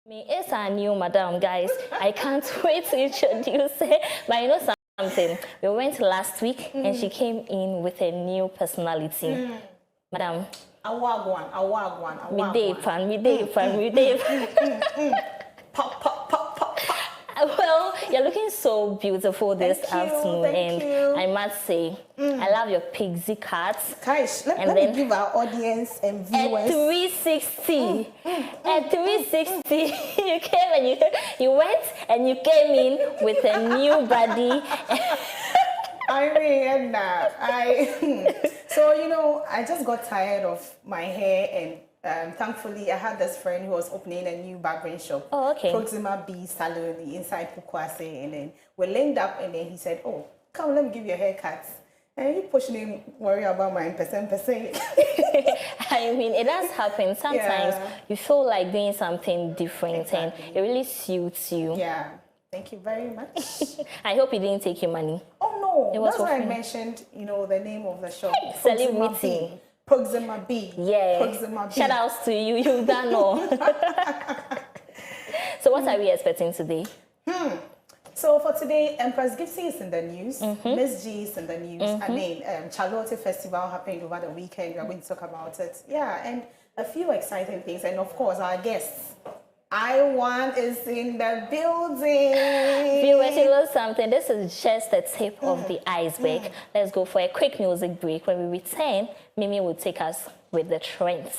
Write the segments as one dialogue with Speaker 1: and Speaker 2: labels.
Speaker 1: It's our new madam, guys. I can't wait to introduce her. But you know something? We went last week and she came in with a new personality. Madam.
Speaker 2: Awagwan.
Speaker 1: Me day pan.
Speaker 2: Pop, pop, pop, pop, pop.
Speaker 1: Well, you're looking so beautiful this afternoon,
Speaker 2: thank you.
Speaker 1: I must say, I love your pixie cuts.
Speaker 2: Guys, let me give our audience and viewers
Speaker 1: at 360. At 360, you came and you went and you came in with a new body.
Speaker 2: So you know, I just got tired of my hair and. Thankfully, I had this friend who was opening a new barbering shop.
Speaker 1: Oh, okay.
Speaker 2: Proxima B Salon inside Pukwase, and then we linked up, and then he said, "Oh, come, let me give you a haircut." And he pushed me, worry about my percent.
Speaker 1: I mean, it does happen. Sometimes you feel like doing something different, and it really suits you.
Speaker 2: Yeah. Thank you very much.
Speaker 1: I hope he didn't take your money.
Speaker 2: Oh no, that's why I mentioned, you know, the name of the shop.
Speaker 1: Celebrity.
Speaker 2: Proxima B.
Speaker 1: Yeah.
Speaker 2: Proxima B.
Speaker 1: Shout outs to you. You've done all. So what are we expecting today?
Speaker 2: So for today, Empress Gipsy is in the news. Miss G is in the news. I mean, Charlotte Festival happened over the weekend. We are going to talk about it. Yeah, and a few exciting things. And of course, our guests. I1 is in the building.
Speaker 1: Viewers, you know something? This is just the tip of the iceberg. Let's go for a quick music break. When we return, Mimi will take us with the trends.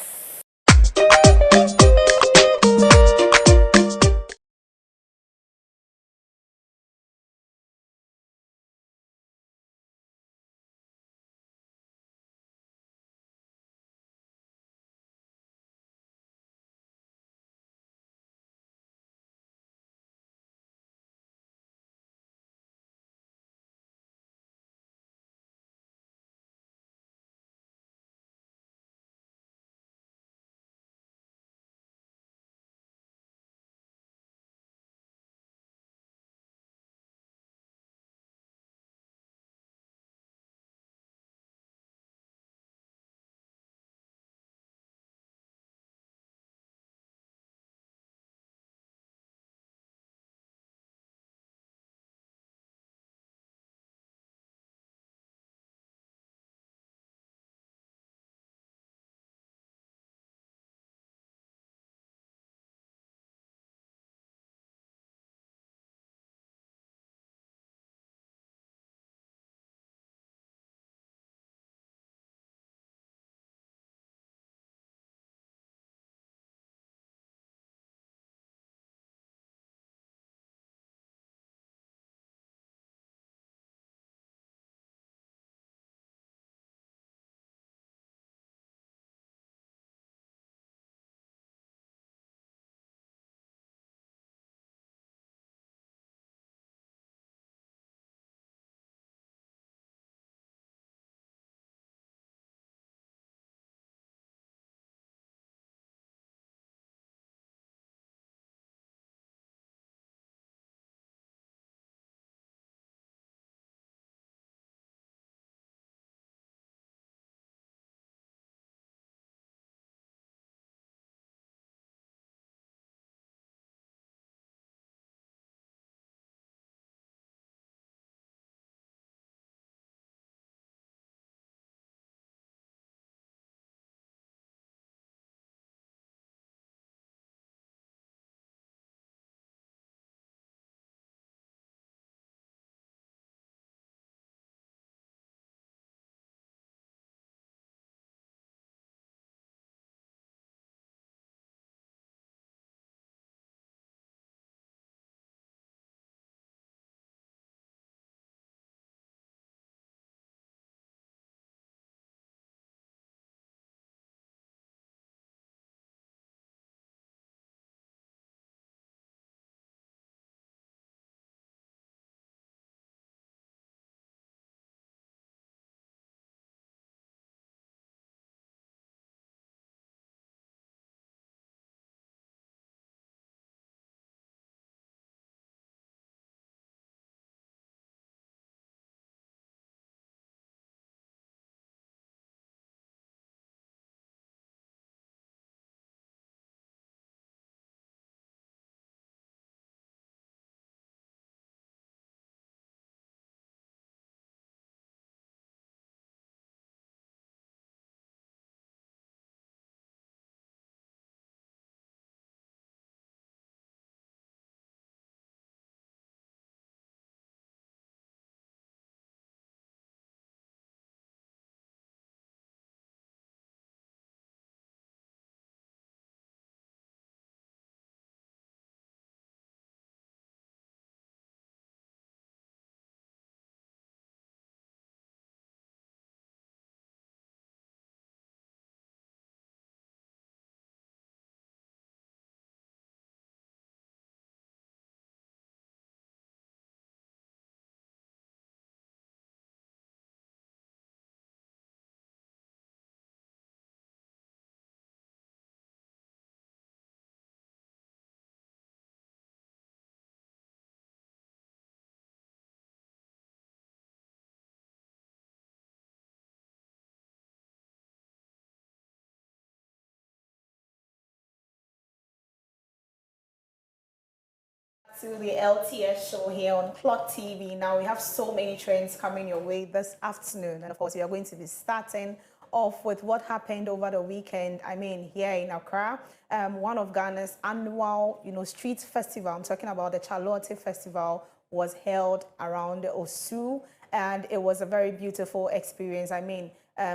Speaker 2: To the LTS show here on Clock TV. Now we have so many trends coming your way this afternoon, and of course we are going to be starting off with what happened over the weekend. I mean, here in Accra, one of Ghana's annual, street festival. I'm talking about the Charlotte Festival was held around Osu, and it was a very beautiful experience. I mean,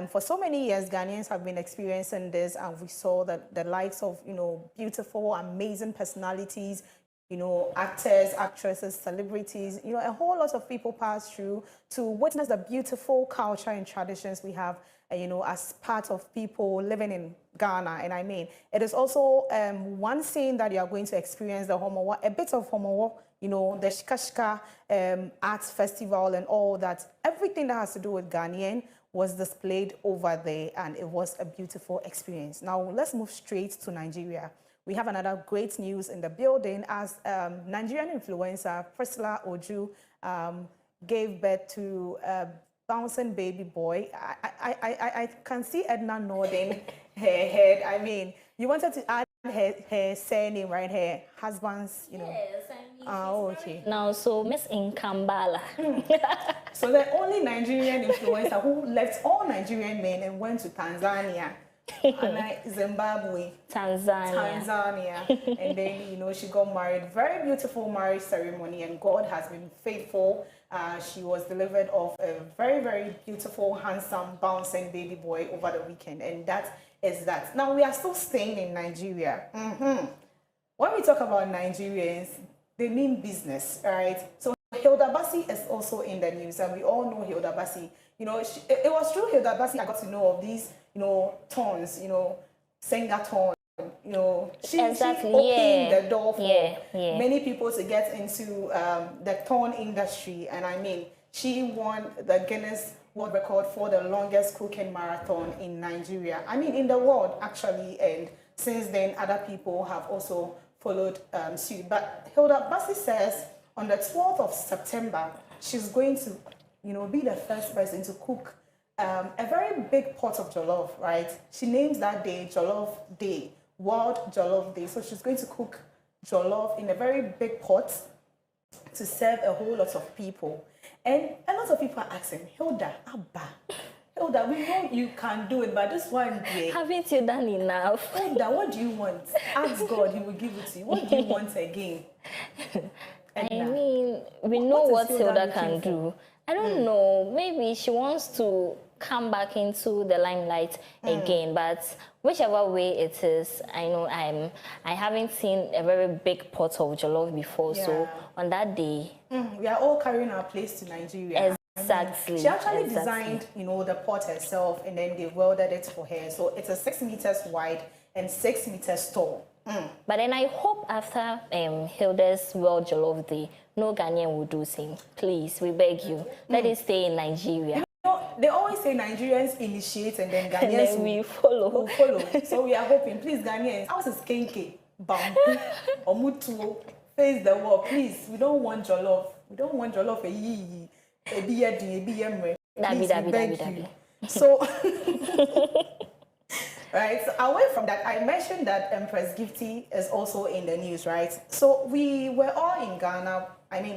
Speaker 2: for so many years, Ghanaians have been experiencing this, and we saw the likes of, beautiful, amazing personalities, actors, actresses, celebrities, a whole lot of people pass through to witness the beautiful culture and traditions we have, as part of people living in Ghana. And I mean, it is also one scene that you are going to experience, the Homowa, a bit of Homowa, the Shika Shika Arts Festival and all that. Everything that has to do with Ghanaian was displayed over there, and it was a beautiful experience. Now, let's move straight to Nigeria. We have another great news in the building as Nigerian influencer Priscilla Oju gave birth to a bouncing baby boy. I can see Edna nodding her head. I mean, you wanted to add her surname, right? Her husband's,
Speaker 1: Yes, I mean,
Speaker 2: okay.
Speaker 1: Now, so Miss Nkambala.
Speaker 2: So the only Nigerian influencer who left all Nigerian men and went to Tanzania. Zimbabwe, Tanzania, and then she got married. Very beautiful marriage ceremony, and God has been faithful. She was delivered of a very, very beautiful, handsome, bouncing baby boy over the weekend, and that is that. Now we are still staying in Nigeria. When we talk about Nigerians, they mean business, right? So Hilda Basi is also in the news, and we all know Hilda Basi. It was through Hilda Basi I got to know of these, tones, singer tone. She opened the door for many people to get into the tone industry, and I mean, she won the Guinness World Record for the longest cooking marathon in Nigeria. I mean, in the world actually, and since then, other people have also followed suit. But Hilda Basi says on the 12th of September, she's going to, be the first person to cook a very big pot of jollof, right? She names that day Jollof Day, World Jollof Day. So she's going to cook jollof in a very big pot to serve a whole lot of people. And a lot of people are asking, Hilda, Hilda, we know you can do it, but this one day...
Speaker 1: Haven't you done enough?
Speaker 2: Hilda, what do you want? Ask God, he will give it to you. What do you want again?
Speaker 1: I mean, we know what Hilda can do. I don't know, maybe she wants to come back into the limelight again, but whichever way it is, I know I haven't seen a very big pot of jollof before, so on that day...
Speaker 2: we are all carrying our plates to Nigeria.
Speaker 1: Exactly.
Speaker 2: She actually designed, the pot herself, and then they welded it for her. So it's a 6 meters wide and 6 meters tall.
Speaker 1: But then I hope after Hilda's World Jollof Day, no Ghanaian will do same. Please, we beg you. Let it stay in Nigeria.
Speaker 2: They always say Nigerians initiate and then Ghanaians
Speaker 1: will follow.
Speaker 2: So we are hoping, please, Ghanaians, ours is kenke, bamboo, omutuo, face the wall, please. We don't want jollof. We don't want jollof. So, right, so away from that, I mentioned that Empress Gifty is also in the news, right? So we were all in Ghana,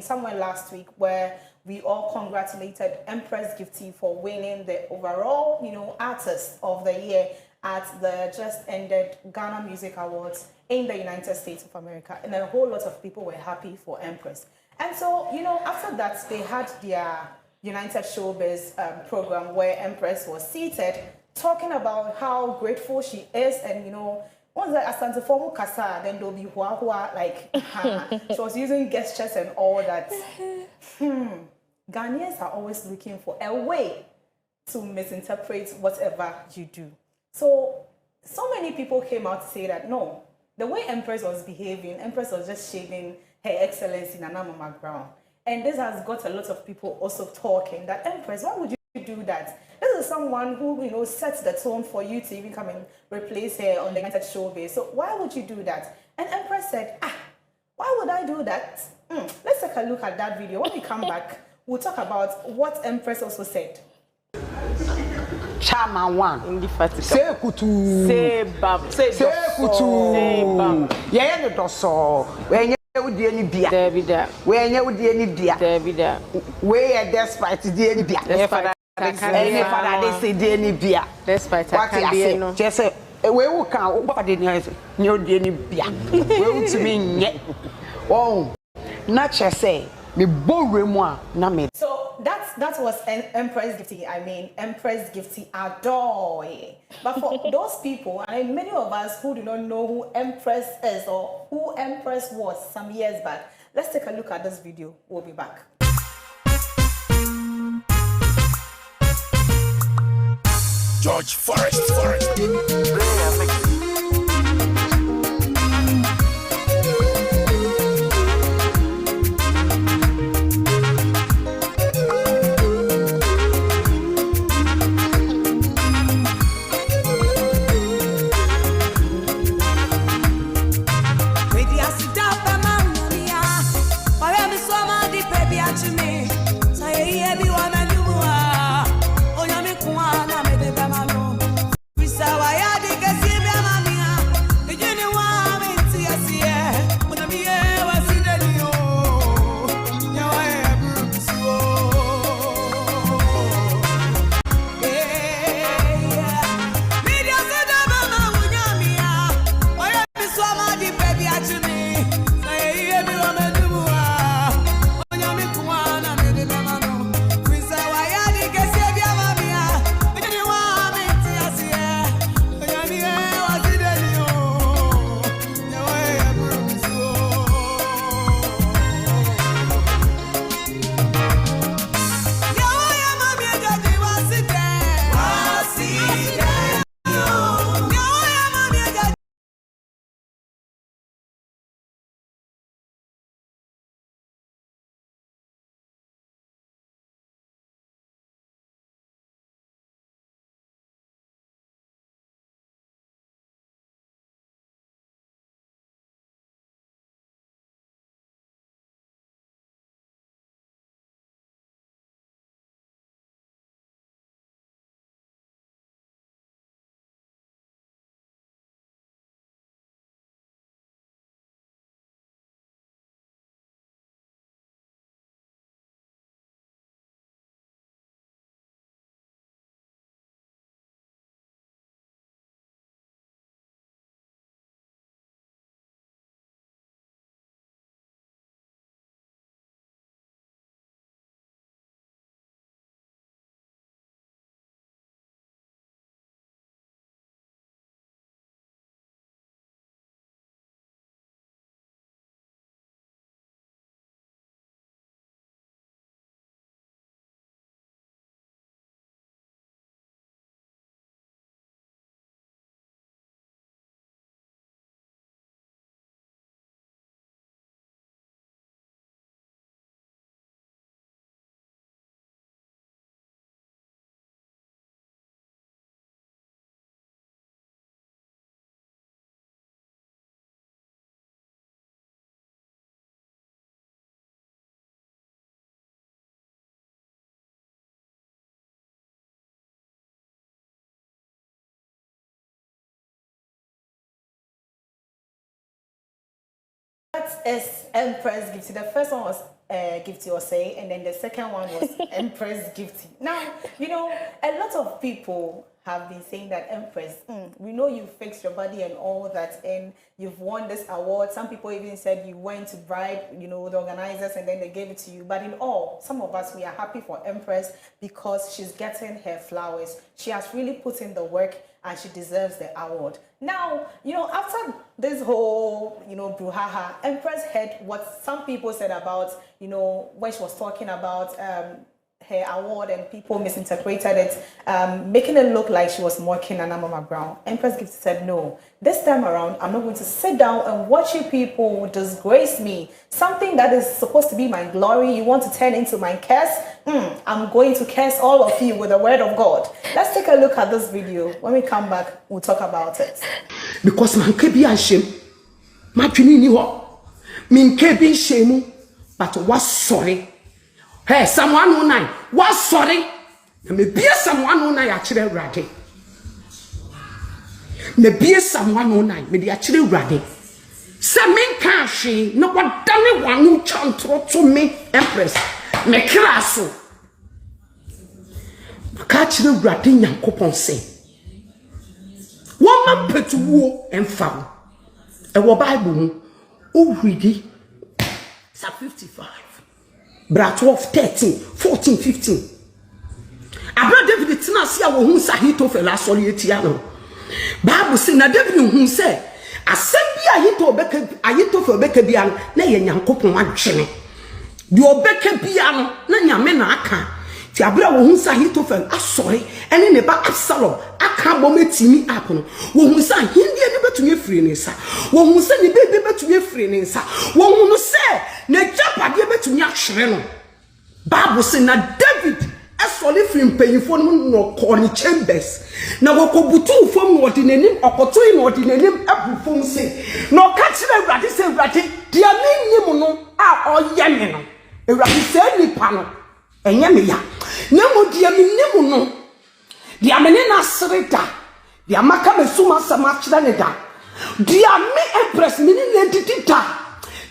Speaker 2: somewhere last week, where we all congratulated Empress Gifty for winning the overall, Artist of the Year at the just ended Ghana Music Awards in the United States of America. And a whole lot of people were happy for Empress. And so, after that, they had their United Showbiz program where Empress was seated talking about how grateful she is, and once the Asante Formu Kasa, then there'll be hua like she was using gestures and all that. Ghanaians are always looking for a way to misinterpret whatever you do. So many people came out to say that no, the way Empress was behaving, Empress was just shaving Her Excellency Nana Mama Brown. And this has got a lot of people also talking that, Empress, why would you do that? This is someone who, sets the tone for you to even come and replace her on the United Showbiz. So why would you do that? And Empress said, why would I do that? Let's take a look at that video. When we come back, we'll talk about what Empress also said.
Speaker 3: Chama one.
Speaker 4: Indefatigable.
Speaker 3: Say kutu.
Speaker 4: Say bam. Say
Speaker 3: kutu.
Speaker 4: Say bam.
Speaker 3: Yeah, no doso. When Udi any bia.
Speaker 4: David.
Speaker 3: Where you would any bia.
Speaker 4: David.
Speaker 3: Where despite the any bia.
Speaker 4: Despite
Speaker 3: Any father they say the any bia.
Speaker 4: Despite
Speaker 3: what I say. Just say we will count what the new any bia. We will to me yet. Oh, not just say me borrow moi na me.
Speaker 2: So that was Empress Gifty. I mean Empress Gifty Adore. But for those people, and many of us who do not know who Empress is or who Empress was some years back, let's take a look at this video. We'll be back.
Speaker 5: George Forrest.
Speaker 2: That is Empress Gifty. The first one was Gifty Osei, and then the second one was Empress Gifty. Now, you know, a lot of people have been saying that Empress, we know you fixed your body and all that, and you've won this award. Some people even said you went to bribe, you know, the organizers, and then they gave it to you. But in all, some of us, we are happy for Empress because she's getting her flowers. She has really put in the work, and she deserves the award. Now, you know, after this whole, you know, brouhaha, Empress heard what some people said about, you know, when she was talking about her award and people misinterpreted it, making it look like she was mocking Nana Mama Brown. Empress Gifty said, no, this time around, I'm not going to sit down and watch you people disgrace me. Something that is supposed to be my glory, you want to turn into my curse? I'm going to curse all of you with the word of God. Let's take a look at this video. When we come back, we'll talk about it.
Speaker 3: Because man can be ashamed. Man can be min can be ashamed, but was sorry. Hey, someone who nine was sorry. Maybe someone who nine actually ready. Maybe someone who nine maybe actually ready. Some men can menka hwe na wadane wanu chantro to me empress me kraso ka chire wurade nyankopon se woma petuwo emfa e wo bible mu o read Psalm 55 bra 12 13 14 15 abra David tina se a wo hu Ahitofel asori etia no bible say na David hu say asem bi Ahitofel beka bia na ye nyankopon adwene de obeka bia no na nyame na aka ti abra wo hu Ahitofel asori ene ne ba Absalom aka bom etimi apono wo hu say hindi e betumi free ne sa wo hu say ne bebe betumi free ne sa wo hu no say na japade betumi ahwere no bible say na David esoli free mpanyifo no ko ni chambers na wokobutu fom no ordinanim okoto no ordinanim abufom se no ka kire Awurade se Awurade dia mennim no a oye me no Awurade se nipa no enye me ya na mo dia mennim no dia mene na sereda dia maka mesuma sama kire ne da dia me empress me ne didi da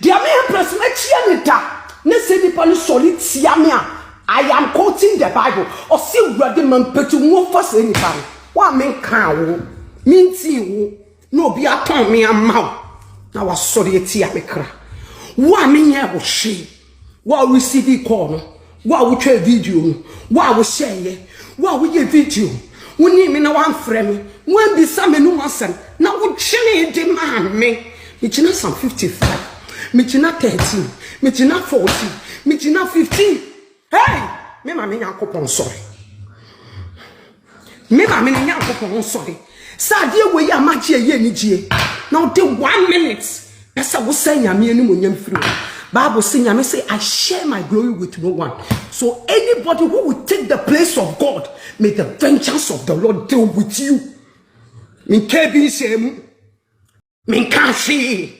Speaker 3: dia me empress na chia ne da ne se nipa no solid tia me a I am quoting the Bible. Or see Awurade man petu mo for say nipa wa men kan wo minti wo no bi aton me amaw na wa sori eti amekra wa men ye wo hwe wa receive call no wa wo twa video no wa wo share ye wa wo ye video woni me na wan frɛ me wan bi sa me no asem na wo twene de man me gina Psalm 55 me gina 13 me gina 14 me gina 15. Hey, me mama nyankopon sorry. Me mama nyankopon sorry. Sa de we ya magie ye ni gie. Now de 1 minute. Pesa wo say nyame anu monyam firi. Bible say nyame say I share my glory with no one. So anybody who will take the place of God, may the vengeance of the Lord deal with you. Min kebi shemu. Min kanshi.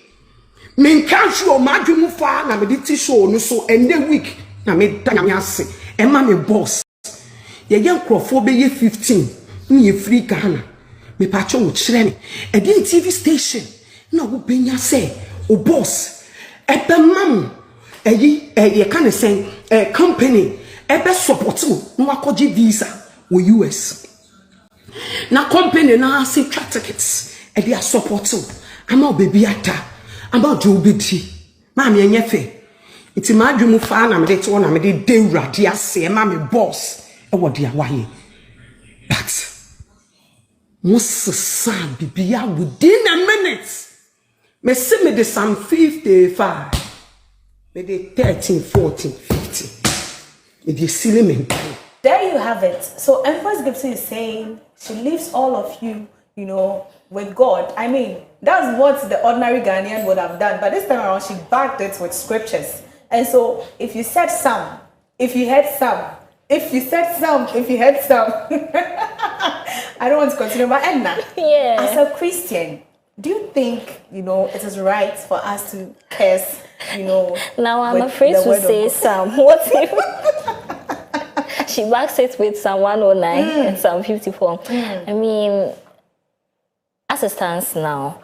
Speaker 3: Min kanshi o madwemu fa na me dit show no so ende week. Na me danyame ase e ma me boss ye nkrofo be ye 15 ni ye free Ghana me pacho wo kire me e dey TV station na wo benya say o boss e be mam ye kan say company e be support wo no akoje visa wo US na company na say twa tickets e dey support wo ama obebi ata ama do obedi ma me enyefe iti madwemu fa na me de to na me de Awurade ase ma me boss e wo de awaye but Moses bibia within a minute me see me de Psalm 55 me de 13 14 15 me de silly.
Speaker 2: There you have it. So Empress Gibson is saying she leaves all of you, you know, with God. I mean, that's what the ordinary Ghanaian would have done, but this time around she backed it with scriptures. And so, if you said some, if you had some, if you said some, if you had some, I don't want to continue, but Edna,
Speaker 1: Yeah.
Speaker 2: as a Christian, do you think, you know, it is right for us to curse, you know?
Speaker 1: Now I'm
Speaker 2: with
Speaker 1: afraid
Speaker 2: the
Speaker 1: to
Speaker 2: word of
Speaker 1: say
Speaker 2: God?
Speaker 1: some. What if she backs it with Psalm 109 and Psalm 54? I mean, as it stands now,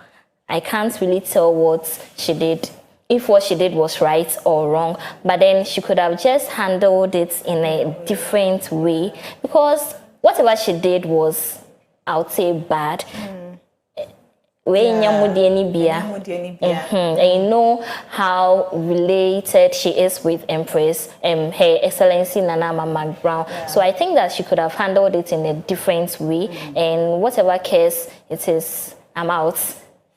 Speaker 1: I can't really tell what she did, if what she did was right or wrong, but then she could have just handled it in a different way, because whatever she did was, I would say, bad. And you know how related she is with Empress, Her Excellency Nana Mama Brown. So I think that she could have handled it in a different way. And whatever case it is, I'm out.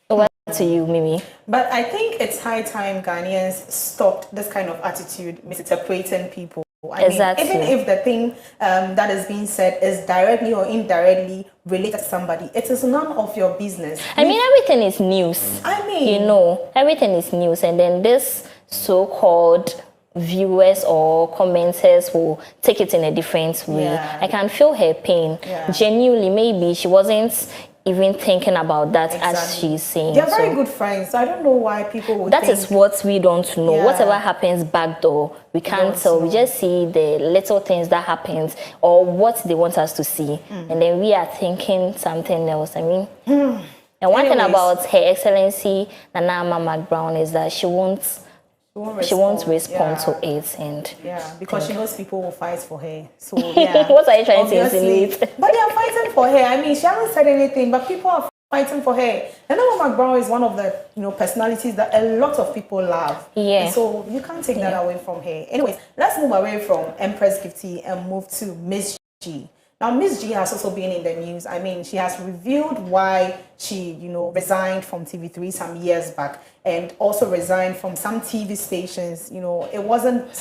Speaker 1: Over to you, Mimi.
Speaker 2: But I think it's high time Ghanaians stopped this kind of attitude, misinterpreting people. I
Speaker 1: Exactly.
Speaker 2: mean, even if the thing that is being said is directly or indirectly related to somebody, it is none of your business.
Speaker 1: I mean, everything is news.
Speaker 2: I mean,
Speaker 1: You know, everything is news. And then this so-called viewers or commenters will take it in a different way.
Speaker 2: Yeah.
Speaker 1: I can feel her pain.
Speaker 2: Yeah.
Speaker 1: Genuinely, maybe she wasn't even thinking about that as she's saying.
Speaker 2: They're very
Speaker 1: So
Speaker 2: good friends. So I don't know why people would
Speaker 1: that
Speaker 2: think
Speaker 1: is what we don't know.
Speaker 2: Yeah.
Speaker 1: Whatever happens back door, we can't
Speaker 2: don't
Speaker 1: tell. We
Speaker 2: know.
Speaker 1: just see the little things that happens or what they want us to see. And then we are thinking something else. I mean, And one thing
Speaker 2: Anyways.
Speaker 1: about Her Excellency Nana Ama Brown is that she won't respond to it, and
Speaker 2: yeah, because she knows people will fight for her. So yeah.
Speaker 1: what are you trying to
Speaker 2: Obviously.
Speaker 1: insinuate?
Speaker 2: But they are fighting for her. I mean, she hasn't said anything, but people are fighting for her. And Nana Brown is one of the personalities that a lot of people love.
Speaker 1: Yeah.
Speaker 2: And so you can't take that away from her. Anyways, let's move away from Empress Gifty and move to Miss G. Now, Miss G has also been in the news. I mean, she has revealed why she, resigned from TV3 some years back, and also resigned from some TV stations. It wasn't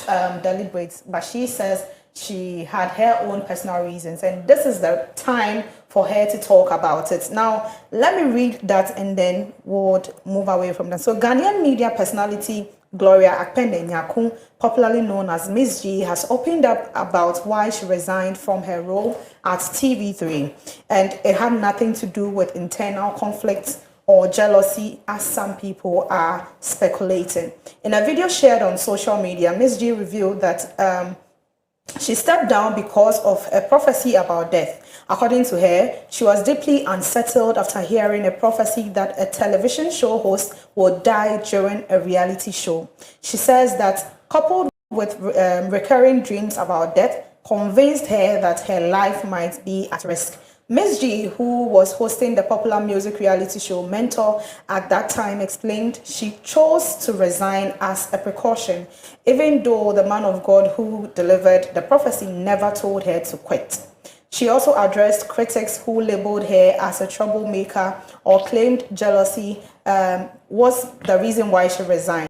Speaker 2: deliberate, but she says she had her own personal reasons, and this is the time for her to talk about it. Now, let me read that, and then we'll move away from that. So, Ghanaian media personality Gloria Akpene-Nyakun, popularly known as Miss G, has opened up about why she resigned from her role at TV3, and it had nothing to do with internal conflicts or jealousy, as some people are speculating. In a video shared on social media, Miss G revealed that she stepped down because of a prophecy about death. According to her, she was deeply unsettled after hearing a prophecy that a television show host would die during a reality show. She says that, coupled with recurring dreams about death, convinced her that her life might be at risk. Miss G, who was hosting the popular music reality show Mentor at that time, explained she chose to resign as a precaution, even though the man of God who delivered the prophecy never told her to quit. She also addressed critics who labeled her as a troublemaker or claimed jealousy was the reason why she resigned.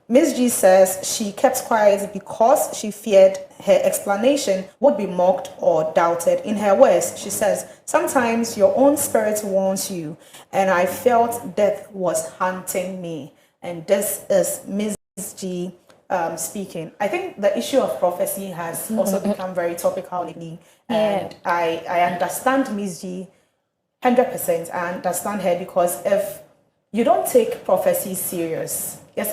Speaker 2: Ms. G says she kept quiet because she feared her explanation would be mocked or doubted. In her words, she says, "Sometimes your own spirit warns you, and I felt death was hunting me." And this is Ms. G speaking. I think the issue of prophecy has also become very topical lately. And I understand Ms. G 100%. I understand her, because if you don't take prophecy serious, yeah,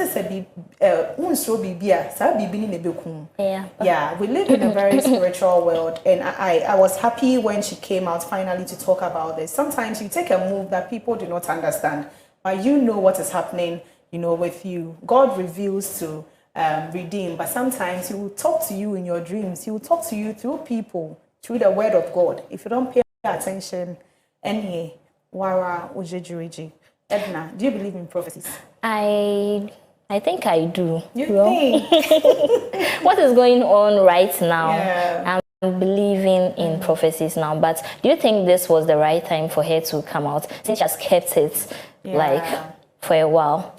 Speaker 2: we live in a very spiritual world, and I was happy when she came out finally to talk about this. Sometimes you take a move that people do not understand, but you know what is happening, with you. God reveals to redeem, but sometimes He will talk to you in your dreams. He will talk to you through people, through the Word of God. If you don't pay attention, any wara ujejuriji. Edna, do you believe in prophecies?
Speaker 1: I think I do.
Speaker 2: You think?
Speaker 1: What is going on right now?
Speaker 2: Yeah.
Speaker 1: I'm believing in prophecies now, but do you think this was the right time for her to come out, since she has kept it for a while?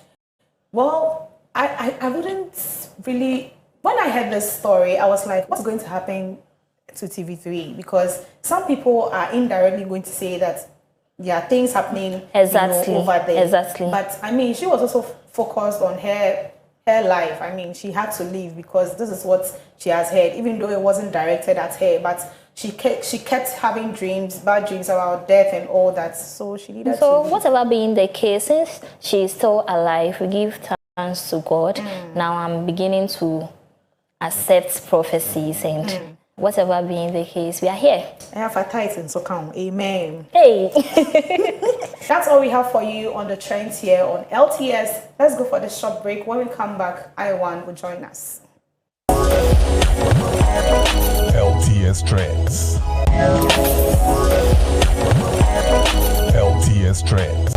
Speaker 2: Well, I wouldn't really. When I heard this story, I was like, what's going to happen to TV3? Because some people are indirectly going to say that there are things happening over there.
Speaker 1: Exactly.
Speaker 2: But I mean, she was also focused on her life. I mean, she had to leave because this is what she has heard, even though it wasn't directed at her. But she kept having bad dreams about death and all that. So she needed to
Speaker 1: So
Speaker 2: leave.
Speaker 1: whatever being the case, since she is still alive, we give thanks to God. Now I'm beginning to accept prophecies, and whatever being the case, we are here.
Speaker 2: I have a title, so come. Amen.
Speaker 1: Hey.
Speaker 2: That's all we have for you on the trends here on LTS. Let's go for the short break. When we come back, I1 will join us.
Speaker 5: LTS Trends. LTS Trends.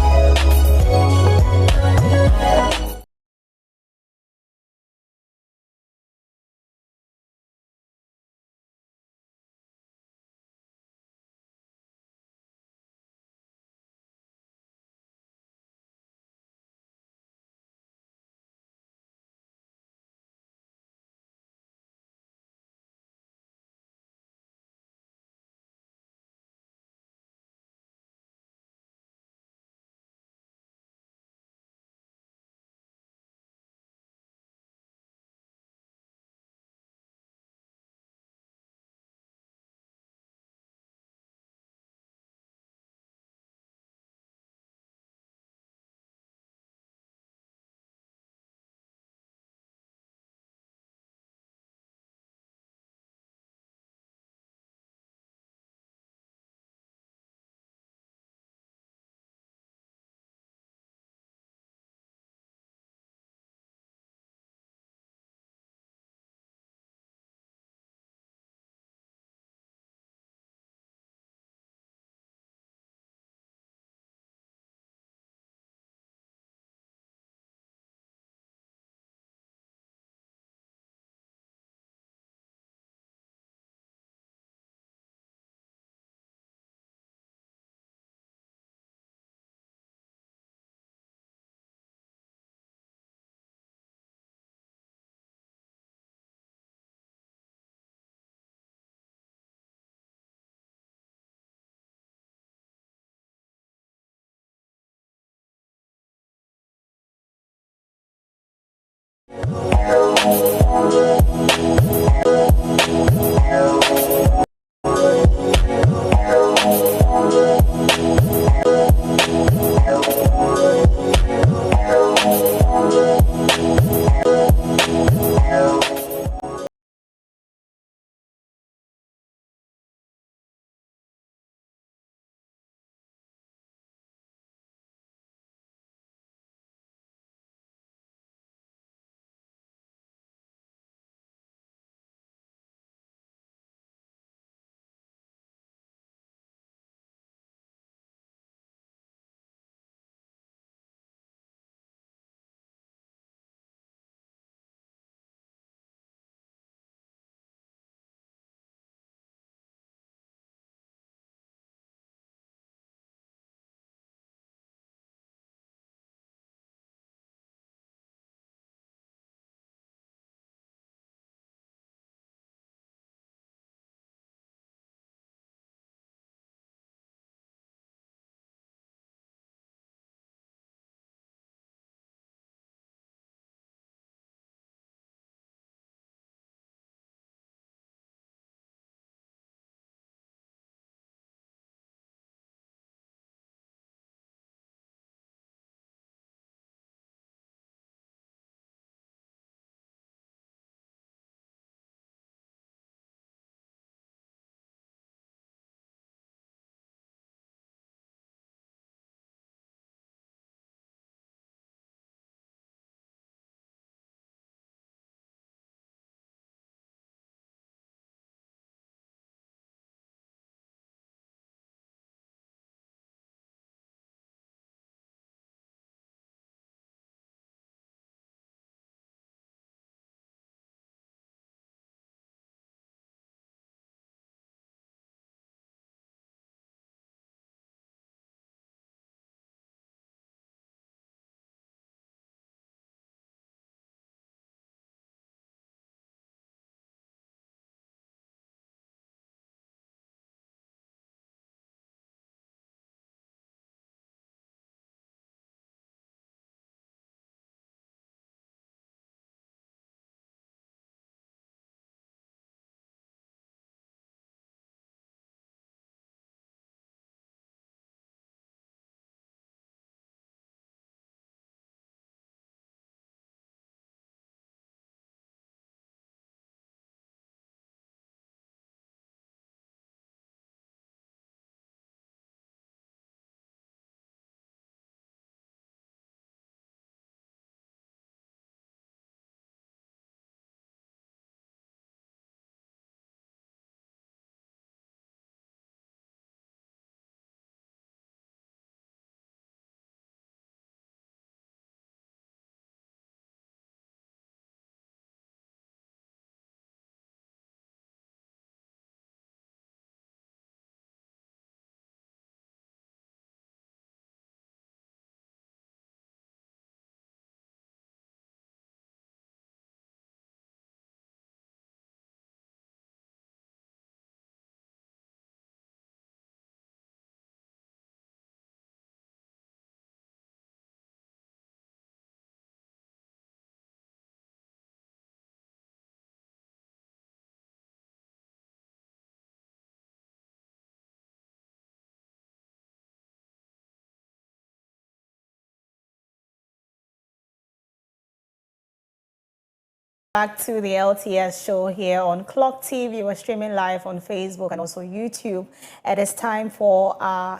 Speaker 2: Back to the LTS show here on Clock TV. We're streaming live on Facebook and also YouTube. It is time for our,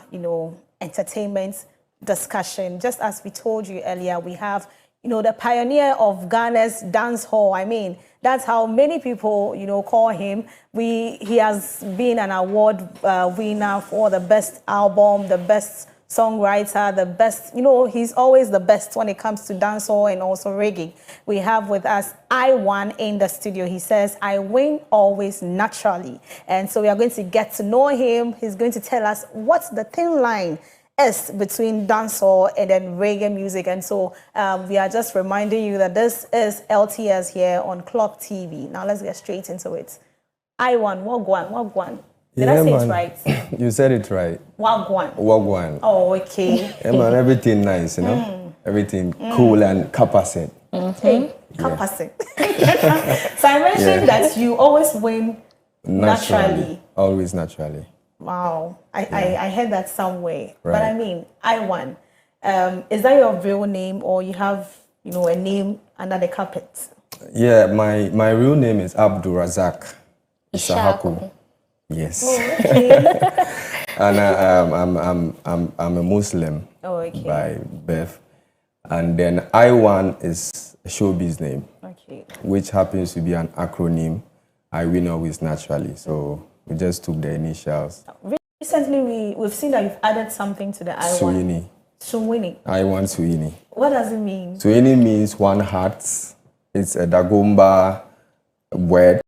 Speaker 2: entertainment discussion. Just as we told you earlier, we have, the pioneer of Ghana's dance hall. I mean, that's how many people, call him. He has been an award winner for the best album, the best songwriter, the best, he's always the best when it comes to dancehall and also reggae. We have with us I1 in the studio. He says, I win always naturally. And so we are going to get to know him. He's going to tell us what's the thin line is between dancehall and then reggae music. And so we are just reminding you that this is LTS here on Clock TV. Now let's get straight into it. I1, Wagwan. Did I say it right?
Speaker 4: You said it right.
Speaker 2: Wagwan.
Speaker 4: Wagwan.
Speaker 2: Oh, okay.
Speaker 4: Yeah, man, everything nice, Everything cool and capacit.
Speaker 2: Hey, passing. So I mentioned that you always win naturally.
Speaker 4: Always naturally.
Speaker 2: Wow, I heard that somewhere. But
Speaker 4: Right.
Speaker 2: I mean, I won. Is that your real name, or you have a name under the carpet?
Speaker 4: Yeah, my real name is Abdul Razak
Speaker 1: Ishaku.
Speaker 4: Yes.
Speaker 2: Okay.
Speaker 4: And I'm a Muslim
Speaker 2: Okay.
Speaker 4: by birth. And then I1 is a showbiz name,
Speaker 2: Okay.
Speaker 4: which happens to be an acronym. I win always naturally. So we just took the initials.
Speaker 2: Recently, we've seen that you've added something to the I1.
Speaker 4: Suini.
Speaker 2: Suini.
Speaker 4: I1 Suini.
Speaker 2: What does it mean?
Speaker 4: Suini means one heart. It's a Dagomba word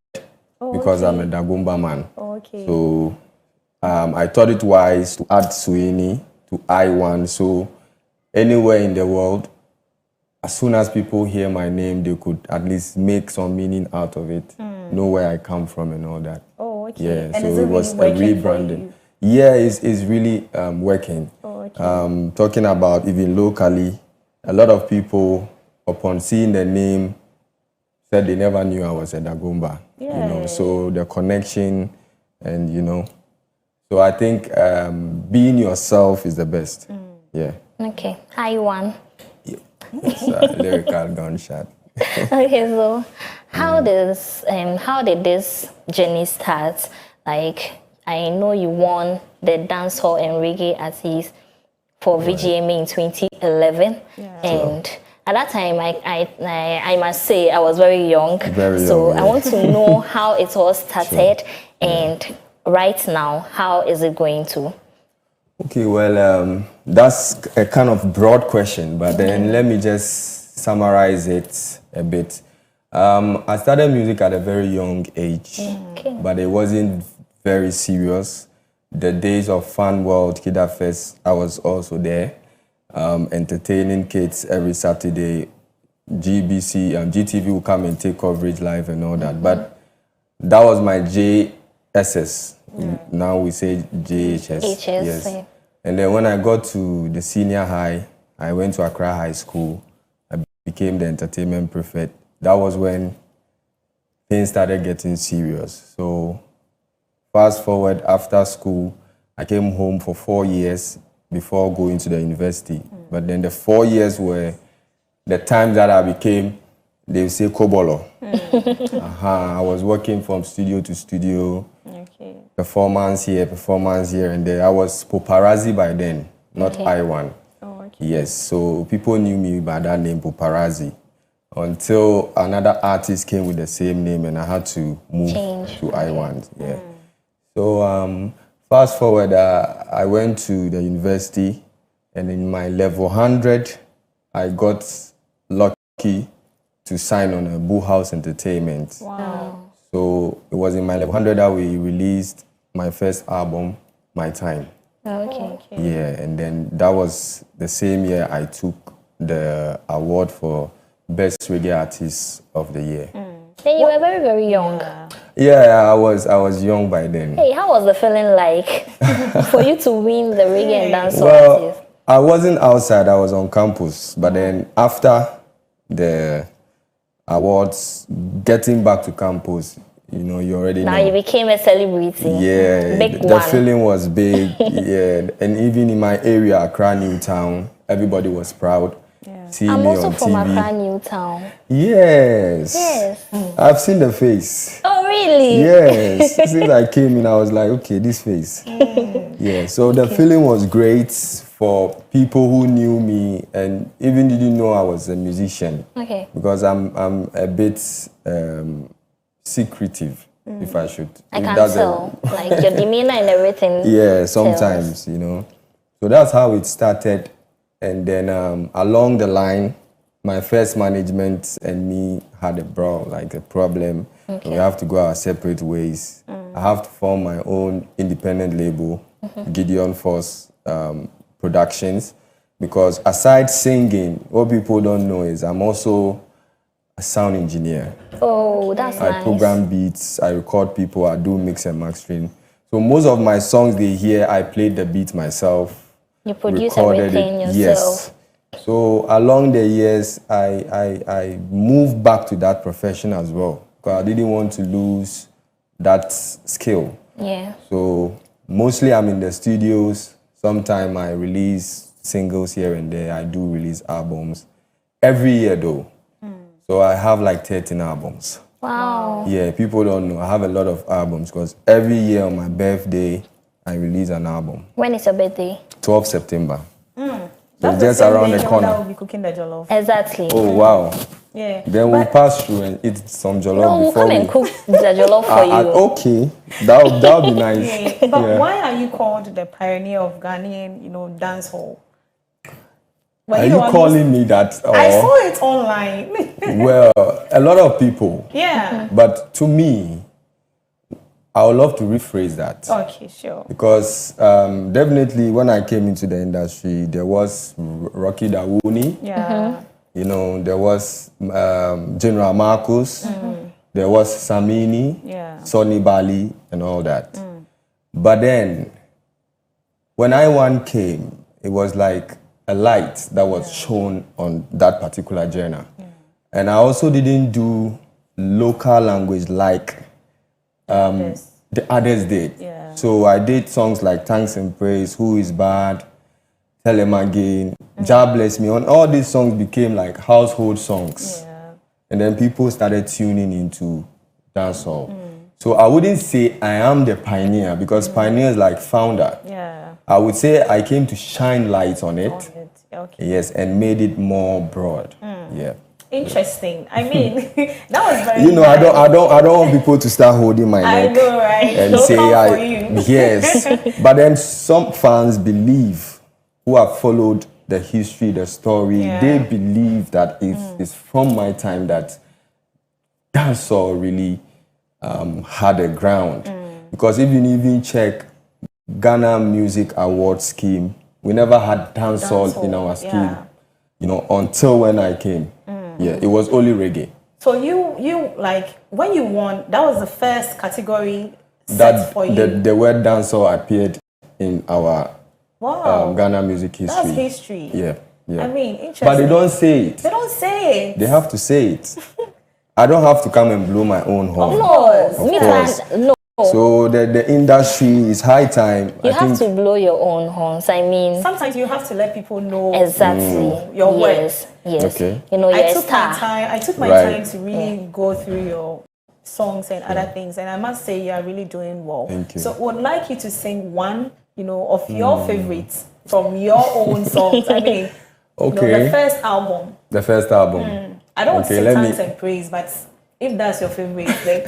Speaker 4: because I'm a Dagomba man.
Speaker 2: Okay.
Speaker 4: So I thought it wise to add Suini to I1. So anywhere in the world, as soon as people hear my name, they could at least make some meaning out of it, know where I come from and all that.
Speaker 2: Oh, okay.
Speaker 4: Yeah,
Speaker 2: And
Speaker 4: so
Speaker 2: is
Speaker 4: it
Speaker 2: it
Speaker 4: was
Speaker 2: really
Speaker 4: a
Speaker 2: working for
Speaker 4: rebranding.
Speaker 2: you?
Speaker 4: Yeah, it's really working.
Speaker 2: Oh, okay.
Speaker 4: Talking about even locally, a lot of people, upon seeing the name, said they never knew I was a Dagomba.
Speaker 2: Yeah.
Speaker 4: So the connection, and so I think being yourself is the best. Yeah,
Speaker 1: Okay, I1.
Speaker 4: it's a lyrical gunshot.
Speaker 1: Okay, so how did this journey start? Like, I know you won the dancehall and reggae artist for VGMA in 2011, and at that time, I must say I was very young.
Speaker 4: Very
Speaker 1: so
Speaker 4: young,
Speaker 1: I
Speaker 4: yeah.
Speaker 1: want to know how it all started, and right now, how is it going to?
Speaker 4: Okay, well, that's a kind of broad question, but then let me just summarize it a bit. I started music at a very young age, but it wasn't very serious. The days of Fun World, Kida Fest, I was also there, entertaining kids every Saturday. GTV will come and take coverage live and all that, but that was my JSS. Now we say JHS.
Speaker 1: HS, yeah.
Speaker 4: And then when I got to the senior high, I went to Accra High School. I became the entertainment prefect. That was when things started getting serious. So fast forward, after school, I came home for 4 years before going to the university. But then the 4 years were the time that I became, they would say, Kobolo. I was working from studio to studio.
Speaker 2: Okay.
Speaker 4: Performance here and there. I was Paparazzi by then, not I1.
Speaker 2: Oh, okay.
Speaker 4: Yes, so people knew me by that name, Paparazzi, until another artist came with the same name and I had to move
Speaker 1: Change.
Speaker 4: to I1. Yeah. So fast forward, I went to the university, and in my level 100, I got lucky to sign on a Boo House Entertainment.
Speaker 2: Wow.
Speaker 4: So it was in my level 100 that we released my first album, My Time.
Speaker 1: Okay.
Speaker 4: Yeah, and then that was the same year I took the award for Best Reggae Artist of the Year.
Speaker 1: Then you were very, very young.
Speaker 4: Yeah, I was young by then.
Speaker 1: Hey, how was the feeling like for you to win the reggae and dancehall
Speaker 4: Well,
Speaker 1: artist?
Speaker 4: I wasn't outside, I was on campus. But then after the awards, getting back to campus, you already
Speaker 1: Now
Speaker 4: know.
Speaker 1: you became a celebrity.
Speaker 4: Yeah,
Speaker 1: Big
Speaker 4: the
Speaker 1: one.
Speaker 4: feeling was big. Yeah, and even in my area, Accra Newtown, everybody was proud. Seeing
Speaker 1: I'm
Speaker 4: me
Speaker 1: also
Speaker 4: on
Speaker 1: from
Speaker 4: TV.
Speaker 1: Accra Newtown.
Speaker 4: Yes.
Speaker 1: Yes.
Speaker 4: I've seen the face.
Speaker 1: Oh, really?
Speaker 4: Yes. Since I came in, I was like, okay, this face. Yeah. So the feeling was great for people who knew me and even didn't know I was a musician.
Speaker 1: Okay.
Speaker 4: Because I'm a bit secretive, if I should.
Speaker 1: I
Speaker 4: if
Speaker 1: can
Speaker 4: that's
Speaker 1: tell. Like your demeanor and everything.
Speaker 4: Yeah, sometimes, So that's how it started. And then along the line, my first management and me had a problem. We have to go our separate ways. I have to form my own independent label, Gideon Force Productions, because aside singing, what people don't know is I'm also a sound engineer.
Speaker 1: Oh, that's
Speaker 4: I
Speaker 1: nice.
Speaker 4: program beats, I record people, I do mix and mastering. So most of my songs they hear, I played the beat myself.
Speaker 1: You produce
Speaker 4: recorded
Speaker 1: everything
Speaker 4: it.
Speaker 1: yourself.
Speaker 4: So along the years, I moved back to that profession as well because I didn't want to lose that skill.
Speaker 1: Yeah.
Speaker 4: So mostly I'm in the studios. Sometimes I release singles here and there. I do release albums every year though. So I have like 13 albums.
Speaker 1: Wow.
Speaker 4: Yeah, people don't know. I have a lot of albums because every year on my birthday, I release an album.
Speaker 1: When is your birthday?
Speaker 4: 12 September.
Speaker 2: That's
Speaker 4: It's just
Speaker 2: the same
Speaker 4: around
Speaker 2: day
Speaker 4: the
Speaker 2: your
Speaker 4: corner.
Speaker 2: mother will be cooking the jollof.
Speaker 1: Exactly.
Speaker 4: Oh, wow.
Speaker 2: Yeah.
Speaker 4: Then we'll pass through and eat some jollof
Speaker 1: No, we'll
Speaker 4: before
Speaker 1: come and cook the jollof for you.
Speaker 4: Okay, that'll be nice.
Speaker 2: Yeah. But
Speaker 4: Yeah.
Speaker 2: why are you called the pioneer of Ghanaian, dance hall? Were
Speaker 4: Are
Speaker 2: the
Speaker 4: you
Speaker 2: one who-
Speaker 4: calling me that? Or,
Speaker 2: I saw it online.
Speaker 4: well, a lot of people.
Speaker 2: Yeah.
Speaker 4: But to me, I would love to rephrase that.
Speaker 2: Okay, sure.
Speaker 4: Because definitely when I came into the industry, there was Rocky Dawuni,
Speaker 2: Yeah.
Speaker 4: there was General Marcus, there was Samini,
Speaker 2: Yeah.
Speaker 4: Sonny Bali, and all that. But then, when I1 came, it was like a light that was shown on that particular genre. And I also didn't do local language like
Speaker 2: Yes.
Speaker 4: the others did.
Speaker 2: Yeah.
Speaker 4: So I did songs like Thanks and Praise, Who is Bad, Tell Him Again, Jah Bless Me. And all these songs became like household songs.
Speaker 2: Yeah.
Speaker 4: And then people started tuning into dancehall. So I wouldn't say I am the pioneer because pioneer is like founder.
Speaker 2: Yeah.
Speaker 4: I would say I came to shine light on it.
Speaker 2: Okay.
Speaker 4: Yes, and made it more broad. Yeah.
Speaker 2: Interesting. I mean, that was very.
Speaker 4: I
Speaker 2: nice.
Speaker 4: don't want people to start holding my
Speaker 2: I
Speaker 4: neck.
Speaker 2: know, right?
Speaker 4: And
Speaker 2: Don't
Speaker 4: say
Speaker 2: come for you.
Speaker 4: yes. But then some fans believe who have followed the history, the story,
Speaker 2: Yeah.
Speaker 4: they believe that it's from my time that dancehall really had a ground. Because if you even check Ghana Music Award scheme, we never had dancehall in our scheme.
Speaker 2: yeah.
Speaker 4: Until when I came. Yeah, it was only reggae.
Speaker 2: So you like when you won, that was the first category set
Speaker 4: That
Speaker 2: for you.
Speaker 4: the word dancehall appeared in our
Speaker 2: Wow.
Speaker 4: Ghana music history.
Speaker 2: That's history.
Speaker 4: Yeah, yeah.
Speaker 2: I mean, interesting.
Speaker 4: But they don't say it.
Speaker 2: They don't say it.
Speaker 4: They have to say it. I don't have to come and blow my own horn.
Speaker 1: No, me
Speaker 4: course.
Speaker 1: no.
Speaker 4: So the industry is high time.
Speaker 1: You
Speaker 4: I
Speaker 1: have
Speaker 4: think
Speaker 1: to blow your own horns. I mean,
Speaker 2: Sometimes you have to let people know
Speaker 1: exactly.
Speaker 2: your work.
Speaker 1: Yes.
Speaker 4: Okay.
Speaker 1: You're
Speaker 2: I
Speaker 1: a
Speaker 2: took
Speaker 1: star.
Speaker 2: my time. I took my
Speaker 4: Right.
Speaker 2: time to really go through your songs and other things, and I must say you are really doing well.
Speaker 4: Thank you.
Speaker 2: So, would like you to sing one, of your favorites from your own songs. I mean,
Speaker 4: Okay.
Speaker 2: the first album.
Speaker 4: the first album.
Speaker 2: I don't
Speaker 4: Okay,
Speaker 2: sing
Speaker 4: let me-
Speaker 2: Thanks and Praise, but if that's your favorite, then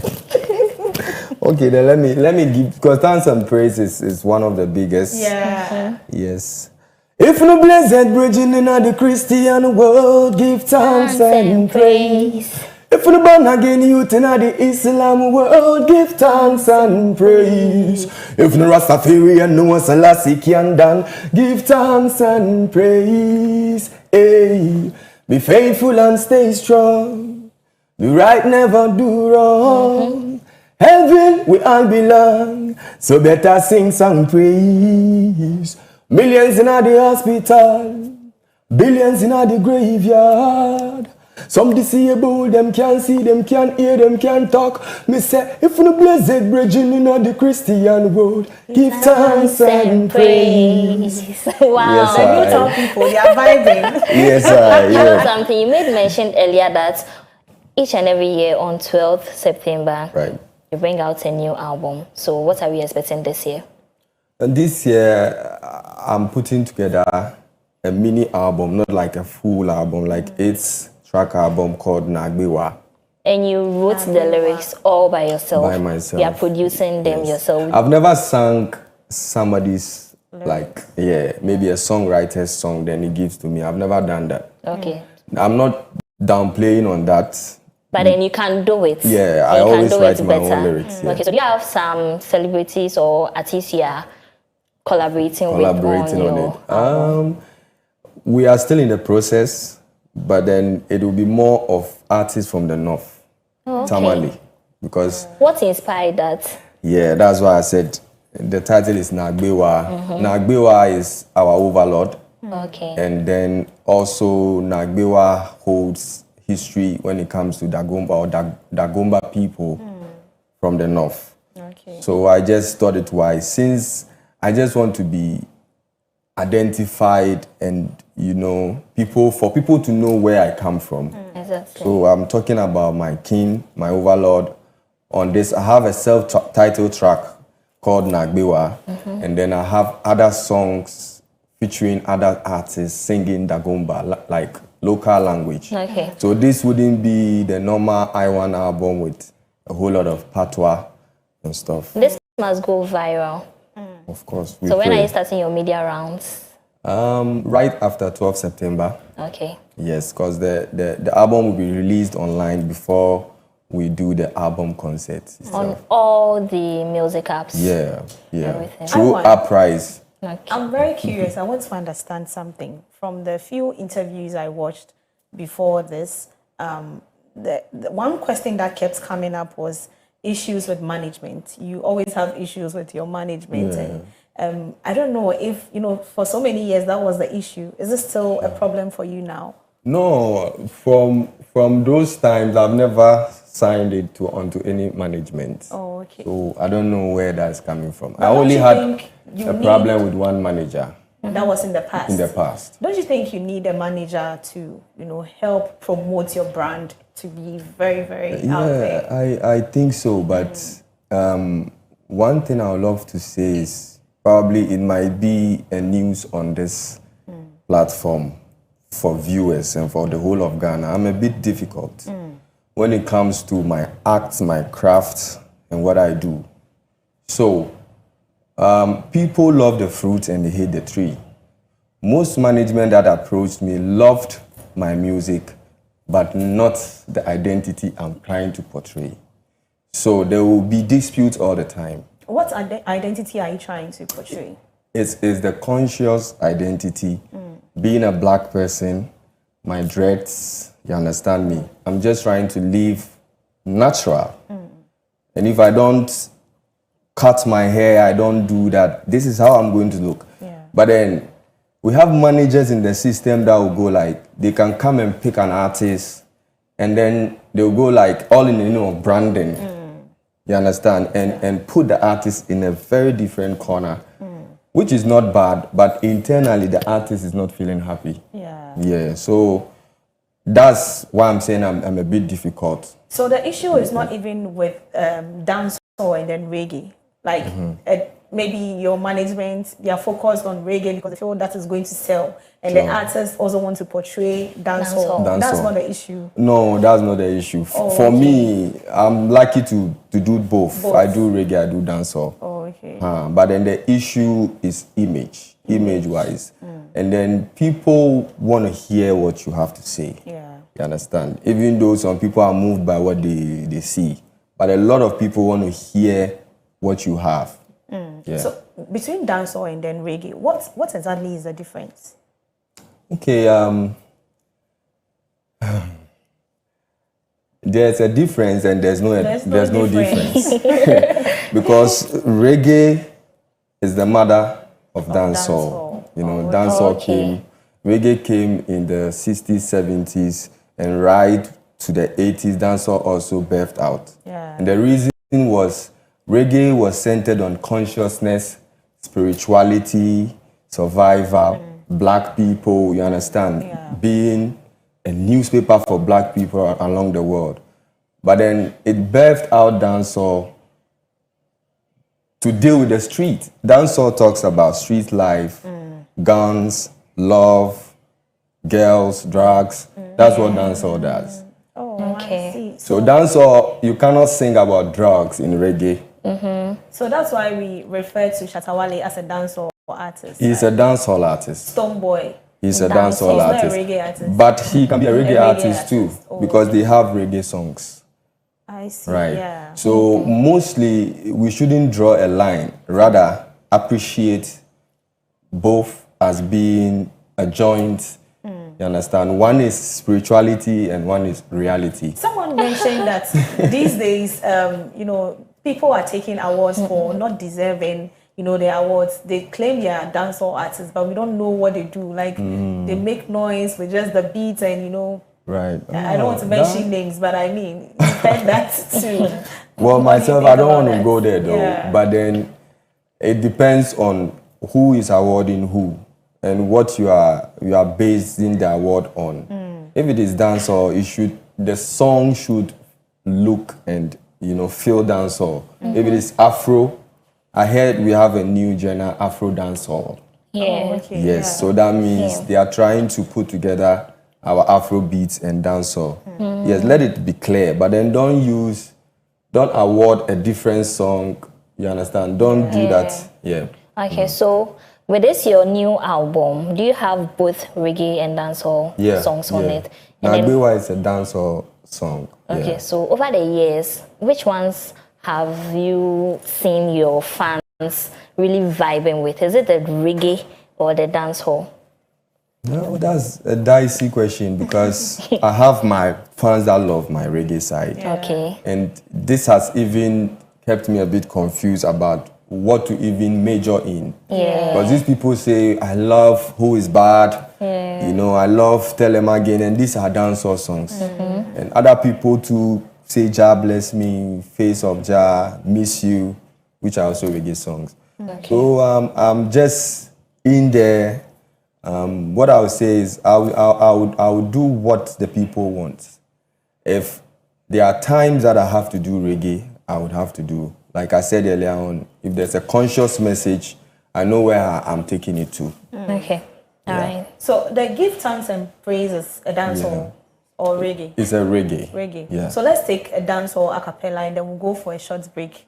Speaker 4: Okay, then let me give, because Thanks and Praise is one of the biggest.
Speaker 2: yeah.
Speaker 4: Yes. If no blessed bridging in the Christian world, give thanks and praise. If no born again youth in the Islam world, give thanks and praise. If no Rastafarian no Selassie can done, give thanks and praise. Hey, be faithful and stay strong. Do right, never do wrong. Heaven we all belong, so better sing song praise. Millions in the hospital, billions in the graveyard. Some disabled, them can't see, them can't hear, them can't talk. Me say, if no blessed brethren in the Christian world, give thanks and praise.
Speaker 1: Wow.
Speaker 4: Yes,
Speaker 2: The
Speaker 4: sir.
Speaker 2: Newtown people, they are vibing.
Speaker 4: Yes, sir.
Speaker 1: You know
Speaker 4: Yeah.
Speaker 1: something, you made mention earlier that each and every year on 12th September,
Speaker 4: Right.
Speaker 1: you bring out a new album. So what are we expecting this year?
Speaker 4: And this year, I'm putting together a mini album, not like a full album, like 8-track album called Nagbewa.
Speaker 1: And you wrote the lyrics all by yourself.
Speaker 4: By myself.
Speaker 1: You are producing them
Speaker 4: Yes.
Speaker 1: yourself.
Speaker 4: I've never sung somebody's, maybe a songwriter's song, then he gives to me. I've never done that.
Speaker 1: Okay.
Speaker 4: I'm not downplaying on that.
Speaker 1: But then you can do it.
Speaker 4: Yeah, I
Speaker 1: And you can
Speaker 4: always
Speaker 1: do
Speaker 4: write
Speaker 1: it
Speaker 4: my own
Speaker 1: better.
Speaker 4: lyrics, yeah.
Speaker 1: Okay, so do you have some celebrities or artists you are collaborating with on your
Speaker 4: We are still in the process, but then it will be more of artists from the north, Tamale, because
Speaker 1: What inspired that?
Speaker 4: that's why I said the title is Nagbewa. Nagbewa is our overlord,
Speaker 1: Okay.
Speaker 4: And then also Nagbewa holds history when it comes to Dagomba or Dagomba people from the north.
Speaker 2: Okay.
Speaker 4: So I just thought it wise, since I just want to be identified and, you know, for people to know where I come from.
Speaker 1: Exactly.
Speaker 4: So I'm talking about my king, my overlord. On this, I have a self-titled track called Nagbewa, and then I have other songs featuring other artists singing Dagomba, like local language.
Speaker 1: Okay.
Speaker 4: So this wouldn't be the normal I1 album with a whole lot of patois and stuff.
Speaker 1: This must go viral.
Speaker 4: Of course.
Speaker 1: So when are
Speaker 4: pray.
Speaker 1: you starting your media rounds?
Speaker 4: Right after 12 September.
Speaker 1: Okay.
Speaker 4: Yes, because the album will be released online before we do the album concert.
Speaker 1: On all the music apps.
Speaker 4: Yeah.
Speaker 1: Everything.
Speaker 4: Through Uprise.
Speaker 1: Okay.
Speaker 2: I'm very curious. I want to understand something. From the few interviews I watched before this, the one question that kept coming up was issues with management. You always have issues with your management. And I don't know if, you know, for so many years that was the issue. Is this still a problem for you now?
Speaker 4: No, from those times, I've never signed it onto any management.
Speaker 2: Oh, okay.
Speaker 4: So I don't know where that's coming from. I
Speaker 2: don't
Speaker 4: only
Speaker 2: you
Speaker 4: had
Speaker 2: think you
Speaker 4: a
Speaker 2: need-
Speaker 4: problem with one manager
Speaker 2: That was in the past.
Speaker 4: in the past.
Speaker 2: Don't you think you need a manager to, you know, help promote your brand to be very, very out there?
Speaker 4: Yeah, I think so. But one thing I would love to say is probably it might be a news on this platform for viewers and for the whole of Ghana. I'm a bit difficult when it comes to my act, my craft, and what I do. So people love the fruit and they hate the tree. Most management that approached me loved my music, but not the identity I'm trying to portray. So there will be disputes all the time.
Speaker 2: What identity are you trying to portray?
Speaker 4: It's the conscious identity, being a black person, my dreads, you understand me? I'm just trying to live natural. And if I don't cut my hair, I don't do that, this is how I'm going to look.
Speaker 2: Yeah.
Speaker 4: But then we have managers in the system that will go like, they can come and pick an artist and then they'll go like all in the name of branding. You understand? And put the artist in a very different corner, which is not bad, but internally the artist is not feeling happy.
Speaker 2: Yeah.
Speaker 4: Yeah, so that's why I'm saying I'm a bit difficult.
Speaker 2: So the issue is not even with dancehall and then reggae. Like maybe your management, they are focused on reggae because they feel that is going to sell. And the artists also want to portray dancehall. That's
Speaker 4: Dancehall.
Speaker 2: not the issue.
Speaker 4: No, that's not the issue. For me, I'm lucky to do both. I do reggae, I do dancehall.
Speaker 2: Oh, okay.
Speaker 4: But then the issue is image-wise. And then people want to hear what you have to say.
Speaker 2: Yeah.
Speaker 4: You understand? Even though some people are moved by what they see. But a lot of people want to hear what you have. Yeah.
Speaker 2: So between dancehall and then reggae, what exactly is the difference?
Speaker 4: Okay, there's a difference and there's no difference. Because reggae is the mother of dancehall. You know, dancehall reggae came in the 60s, 70s, and right to the 80s, dancehall also birthed out.
Speaker 2: Yeah.
Speaker 4: And the reason was reggae was centered on consciousness, spirituality, survival, black people, you understand, being a newspaper for black people along the world. But then it birthed out dancehall to deal with the street. Dancehall talks about street life, guns, love, girls, drugs. That's what dancehall does.
Speaker 2: Oh,
Speaker 1: Okay.
Speaker 2: I see.
Speaker 4: So dancehall, you cannot sing about drugs in reggae.
Speaker 2: So that's why we refer to Shatta Wale as a dancehall artist.
Speaker 4: He's a dancehall artist.
Speaker 2: Stonebwoy.
Speaker 4: He's a
Speaker 2: He's
Speaker 4: dancehall
Speaker 2: not a
Speaker 4: artist.
Speaker 2: reggae artist.
Speaker 4: But he can be a reggae
Speaker 2: reggae
Speaker 4: artist too,
Speaker 2: artist. Oh,
Speaker 4: because they have reggae songs.
Speaker 2: I see.
Speaker 4: Right.
Speaker 2: Yeah.
Speaker 4: So mostly we shouldn't draw a line, rather appreciate both as being a joint. You understand? One is spirituality and one is reality.
Speaker 2: Someone mentioned that these days, you know, people are taking awards for not deserving the awards, they claim they are dancehall artists, but we don't know what they do. Like they make noise with just the beats and
Speaker 4: Right.
Speaker 2: I don't want to mention names, but I mean, you've heard that too.
Speaker 4: Well,
Speaker 2: What do you
Speaker 4: myself,
Speaker 2: think
Speaker 4: I don't
Speaker 2: about
Speaker 4: want to
Speaker 2: that?
Speaker 4: go there though.
Speaker 2: Yeah.
Speaker 4: But then it depends on who is awarding who and what you are basing the award on. If it is dancehall, the song should look and feel dancehall. If it is Afro, I heard we have a new genre, Afro dancehall.
Speaker 1: Yeah.
Speaker 2: Okay,
Speaker 4: Yes, so that means they are trying to put together our Afro beats and dancehall. Yes, let it be clear, but then don't award a different song. You understand? Don't do that. Yeah.
Speaker 1: Okay, so with this your new album, do you have both reggae and dancehall songs on it? And then,
Speaker 4: Nagbewa is a dancehall song.
Speaker 1: okay,
Speaker 4: Yeah.
Speaker 1: so over the years, which ones have you seen your fans really vibing with? Is it the reggae or the dancehall?
Speaker 4: No, that's a dicey question because I have my fans that love my reggae side.
Speaker 1: Okay.
Speaker 4: And this has even kept me a bit confused about what to even major in.
Speaker 1: Yeah.
Speaker 4: Because these people say, I love Who Is Bad, I love Tell Them Again, and these are dancehall songs. And other people too say, Jah Bless Me, Face of Jah, Miss You, which are also reggae songs. So I'm just in there. What I would say is I would do what the people want. If there are times that I have to do reggae, I would have to do. Like I said earlier on, if there's a conscious message, I know where I'm taking it to.
Speaker 1: Okay. All right.
Speaker 2: So the Give Thanks and Praises, a dancehall or reggae?
Speaker 4: It's a reggae.
Speaker 2: Reggae.
Speaker 4: Yeah.
Speaker 2: So let's take a dancehall a cappella and then we'll go for a short break.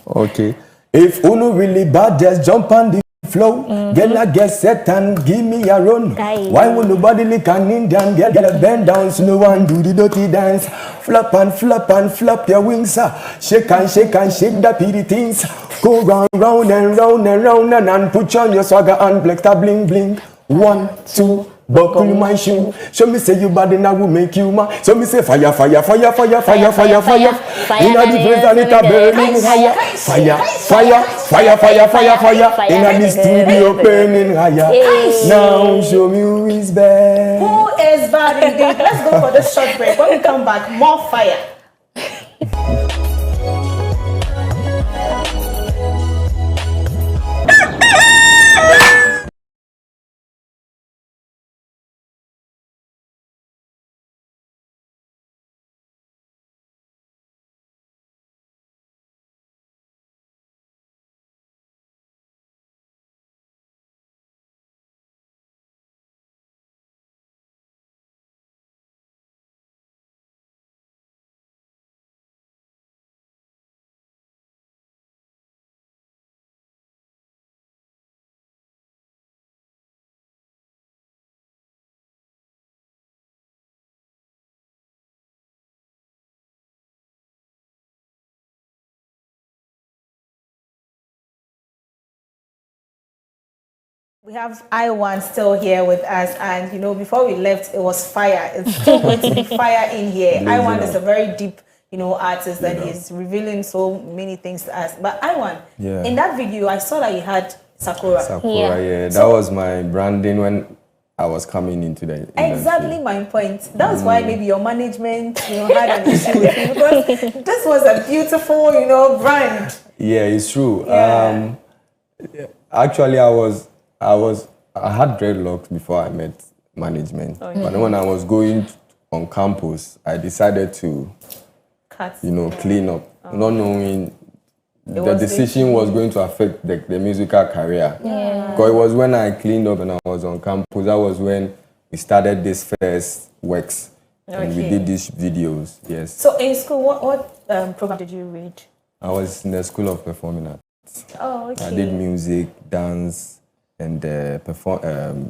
Speaker 4: Okay. If Unu really bad, just jump on the flow. Then I get set and give me a run.
Speaker 1: Aye.
Speaker 4: Why would nobody lick an Indian girl get a bend down slow and do the dirty dance? Flop and flop your wings. Shake and shake the pretty things. Go round and round and put on your swagger and flex a bling bling. 1, 2. Buckle my shoe. Show me say you bad and I will make you mad. So me say fire. In a the place and it a burning higher. Fire. In a the studio burning higher. Now show me who is bad.
Speaker 2: Who is bad indeed? Let's go for this short break. When we come back, more fire. We have I1 still here with us, and before we left, it was fire. It's still going to be fire in here. I1 is a very deep, artist, and he's revealing so many things to us. But I1, in that video, I saw that you had Sakura.
Speaker 4: Yeah. That was my branding when I was coming into the industry.
Speaker 2: Exactly my point. That's why maybe your management, had an issue with you, because this was a beautiful, brand.
Speaker 4: Yeah, it's true.
Speaker 2: Yeah.
Speaker 4: Actually, I had dreadlocks before I met management. But then when I was going on campus, I decided to,
Speaker 2: Cut.
Speaker 4: clean up, not knowing the decision was going to affect the musical career. Because it was when I cleaned up and I was on campus, that was when we started this first works. And we did these videos, yes.
Speaker 2: So in school, what program did you read?
Speaker 4: I was in the School of Performing Arts.
Speaker 2: Oh, okay.
Speaker 4: I did music, dance, and